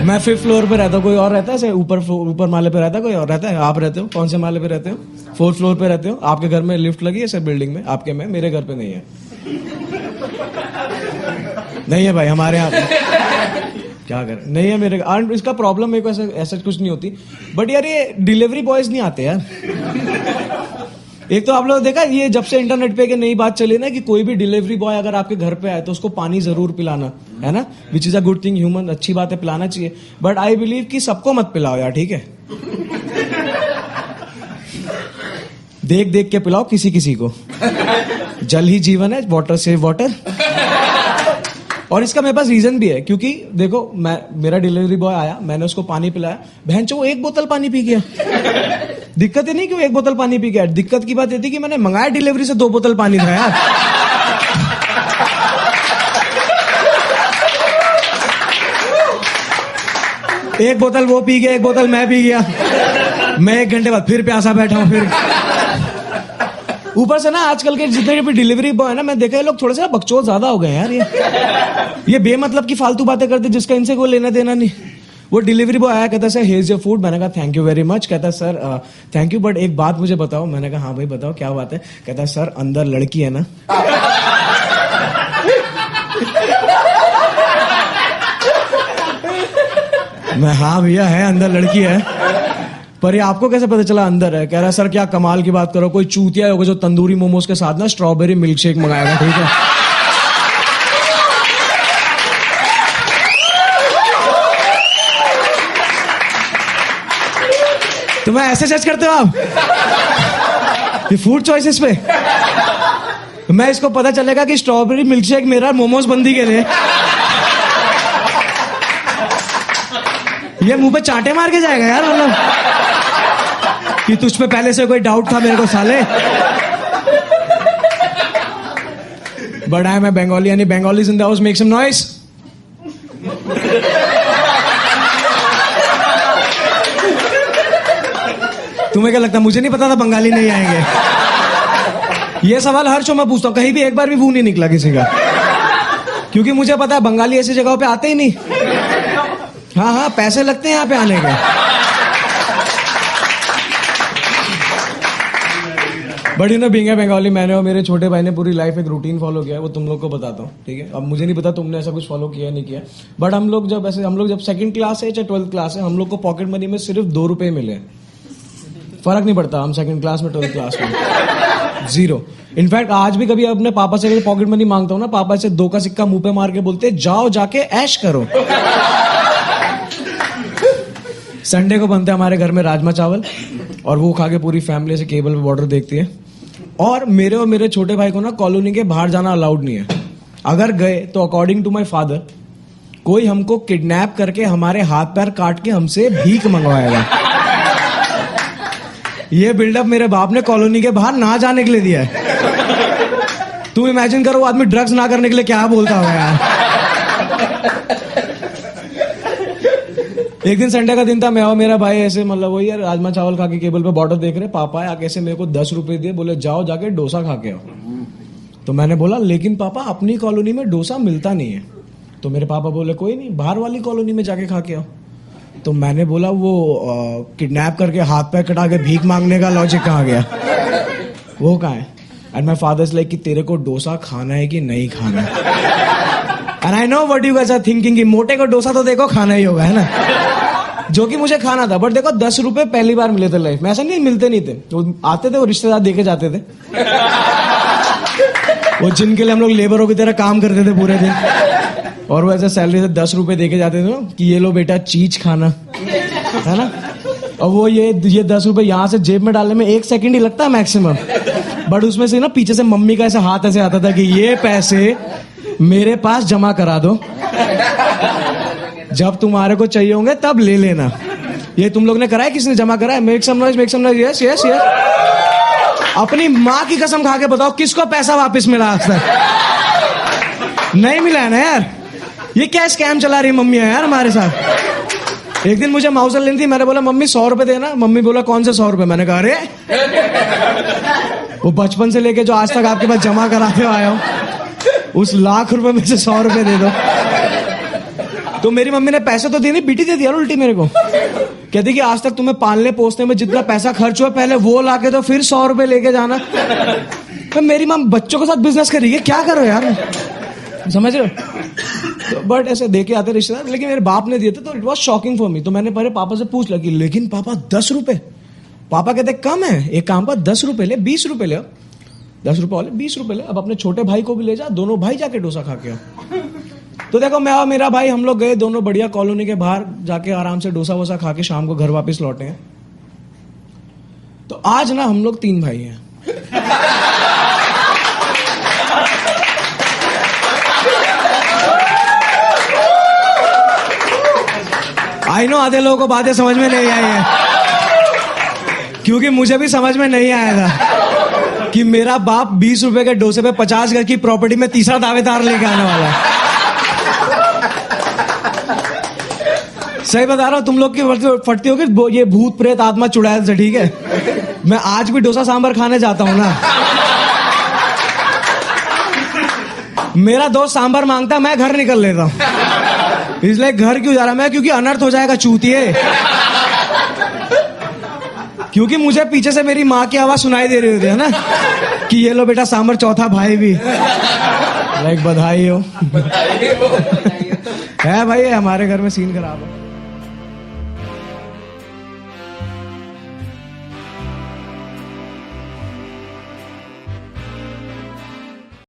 मैं 5th floor पे रहता हूँ, कोई और रहता है? ऊपर माले पे रहता है, कोई और रहता है? आप रहते हो कौन से माले पे रहते हो? 4th फ्लोर पे रहते हो? आपके घर में लिफ्ट लगी है सर बिल्डिंग में? आपके में? मेरे घर पे नहीं है। नहीं है भाई हमारे यहाँ पे। क्या करें, नहीं है मेरे। और इसका प्रॉब्लम मेरे को ऐसा कुछ नहीं होती, बट यार ये डिलीवरी बॉयज नहीं आते यार। एक तो आप लोग देखा ये जब से इंटरनेट पे नई बात चली ना कि कोई भी डिलीवरी बॉय अगर आपके घर पे आए तो उसको पानी जरूर पिलाना है ना, which is a good thing, human, अच्छी बात है, पिलाना चाहिए। बट आई बिलीव कि सबको मत पिलाओ यार, ठीक है? देख देख के पिलाओ किसी किसी को। जल ही जीवन है, वाटर सेव वाटर। और इसका मेरे पास रीजन भी है, क्योंकि देखो मेरा डिलीवरी बॉय आया, मैंने उसको पानी पिलाया, बहनचोद वो 1 बोतल पानी पी गया। दिक्कत ही नहीं कि वो 1 बोतल पानी पी गया, दिक्कत की बात ये थी कि मैंने मंगाया डिलीवरी से 2 बोतल पानी था यार। एक बोतल वो पी गया, 1 बोतल मैं पी गया। मैं 1 घंटे बाद फिर प्यासा बैठा हूं। फिर ऊपर से ना आजकल के जितने भी डिलीवरी बॉय है ना, मैं देखा ये लोग थोड़े से बकचोद ज्यादा हो गए यार। ये बेमतलब की फालतू बातें करते जिसका इनसे कोई लेना देना नहीं। वो डिलीवरी बॉय आया, कहता सर हेज योर फूड। मैंने कहा थैंक यू वेरी मच। कहता सर थैंक यू, बट एक बात मुझे बताओ। मैंने कहा हाँ भाई बताओ क्या बात है। कहता सर अंदर लड़की है ना? मैं हाँ भैया है, अंदर लड़की है, पर ये आपको कैसे पता चला अंदर है? कह रहा सर क्या कमाल की बात करो, कोई चूतिया होगा जो तंदूरी मोमोज के साथ ना स्ट्रॉबेरी मिल्क शेक मंगाएगा, ठीक है? तो मैं ऐसे जज करते हो आप ये फूड चॉइसेस पे? मैं इसको पता चलेगा कि स्ट्रॉबेरी मिल्क शेक मेरा मोमोज बंदी के लिए, ये मुंह पे चांटे मार के जाएगा यार। मतलब कि तुझ पे पहले से कोई डाउट था मेरे को साले। But I am a Bengali, यानी Bengalis in the house make some noise. तुम्हें क्या लगता है मुझे नहीं पता था बंगाली नहीं आएंगे? ये सवाल हर शो में पूछता हूं, कहीं भी एक बार भी वो नहीं निकला किसी का, क्योंकि मुझे पता है बंगाली ऐसी जगहों पे आते ही नहीं। हाँ हाँ पैसे लगते हैं यहाँ पे आने के। But you know being a Bengali, मैंने और मेरे छोटे भाई ने पूरी लाइफ एक रूटीन फॉलो किया है, वो तुम लोग को बताता हूँ, ठीक है? अब मुझे नहीं पता तुमने ऐसा कुछ फॉलो किया नहीं किया, बट हम लोग जब 2nd क्लास है चाहे 12th क्लास है, हम लोग को पॉकेट मनी में सिर्फ 2 रुपए मिले। फर्क नहीं पड़ता हम 2nd क्लास में 12th क्लास में 0। इनफैक्ट आज भी कभी अपने पापा से पॉकेट मनी मांगता हूँ ना, पापा से 2 का सिक्का मुंह पे मार के बोलते जाओ जाके ऐश करो। संडे को बनते हमारे घर में राजमा चावल, और वो खा के पूरी फैमिली से केबल पे बॉर्डर देखती है। और मेरे छोटे भाई को ना कॉलोनी के बाहर जाना अलाउड नहीं है। अगर गए तो अकॉर्डिंग टू माय फादर कोई हमको किडनैप करके हमारे हाथ पैर काट के हमसे भीख मंगवाएगा। ये बिल्डअप मेरे बाप ने कॉलोनी के बाहर ना जाने के लिए दिया है। तू इमेजिन करो आदमी ड्रग्स ना करने के लिए क्या बोलता होगा यार। एक दिन संडे का दिन था, मैं और मेरा भाई ऐसे मतलब वही यार राजमा चावल खा के केबल पे बॉर्डर देख रहे, पापा आके ऐसे मेरे को 10 रुपए दिए, बोले जाओ जाके डोसा खा के आओ। तो मैंने बोला लेकिन पापा अपनी कॉलोनी में डोसा मिलता नहीं है। तो मेरे पापा बोले कोई नहीं बाहर वाली कॉलोनी में जाके खा के आओ। तो मैंने बोला वो किडनैप करके हाथ पैर कटा के भीख मांगने का लॉजिक कहाँ गया, वो कहाँ है? And my father is like कि तेरे को डोसा खाना है कि नहीं खाना है? And I know what you guys are thinking कि मोटे को डोसा तो देखो खाना ही होगा, है ना? जो कि मुझे खाना था, बट देखो 10 रुपए पहली बार मिले थे लाइफ में। ऐसा नहीं मिलते नहीं थे, वो आते थे, वो रिश्तेदार देके जाते थे, वो जिनके लिए हम लोग लेबरों की तरह काम करते थे पूरे दिन, और वो ऐसे सैलरी से 10 रुपए देके जाते थे कि ये लो बेटा चीज खाना, है ना? और वो ये 10 रुपए यहाँ से जेब में डालने में 1 सेकंड ही लगता है मैक्सिमम, बट उसमें से ना पीछे से मम्मी का ऐसा हाथ ऐसे आता था कि ये पैसे मेरे पास जमा करा दो, जब तुम्हारे को चाहिए होंगे तब ले लेना। ये तुम लोग ने कराया, किसने जमा कराया? Make some noise, yes yes yes. अपनी माँ की कसम खा के बताओ किसको पैसा वापस मिला आज तक? नहीं मिला है ना यार। ये क्या स्कैम चला रही मम्मी है यार हमारे साथ। एक दिन मुझे माउजर लेनी थी, मैंने बोला मम्मी 100 रुपए देना। मम्मी बोला कौन से 100 रुपए? मैंने कहा अरे वो बचपन से लेके जो आज तक आपके पास जमा कराते आया हूं, उस 1,00,000 रुपए में से 100 रुपए दे दो। तो मेरी मम्मी ने पैसे तो दिए नहीं, बीटी दे दिया उल्टी मेरे को। कहती कि आज तक तुम्हें पालने पोसने में जितना पैसा खर्च हुआ पहले वो लाके तो फिर 100 रुपए लेके जाना। तो मेरी माँ बच्चों के साथ बिजनेस कर रही है, क्या करो यार, समझ रहे हो। बट ऐसे देके आते रिश्तेदार, लेकिन मेरे बाप ने दिए थे तो it was shocking for me. तो मैंने पहले पापा से पूछ लिया कि लेकिन पापा 10 रुपए। पापा कहते कम है, एक काम कर 10 रुपए ले, 20 रुपए ले, 10 रुपए वाले 20 रुपए ले, अब अपने छोटे भाई को भी ले जा, दोनों भाई जाके डोसा खा के आओ। तो देखो मैं और मेरा भाई हम लोग गए दोनों बढ़िया कॉलोनी के बाहर जाके आराम से डोसा वोसा खा के शाम को घर वापस लौटे हैं। तो आज ना हम लोग 3 भाई हैं। आई नो आधे लोगों को बातें समझ में नहीं आई है, क्योंकि मुझे भी समझ में नहीं आया था कि मेरा बाप 20 रुपए के डोसे पे 50 घर की प्रॉपर्टी में तीसरा दावेदार लेके आने वाला है। सही बता रहा हूं, तुम लोग की फटती होगी ये भूत प्रेत आत्मा चुड़ैल से, ठीक है। मैं आज भी डोसा सांभर खाने जाता हूं ना, मेरा दोस्त सांभर मांगता मैं घर निकल लेता हूं। इसलिए घर क्यों जा रहा मैं, क्योंकि अनर्थ हो जाएगा चूतिए। क्योंकि मुझे पीछे से मेरी माँ की आवाज सुनाई दे रही होती है ना कि ये लो बेटा सांभर, चौथा भाई भी। लाइक बधाई हो। है भाई, हमारे घर में सीन खराब है।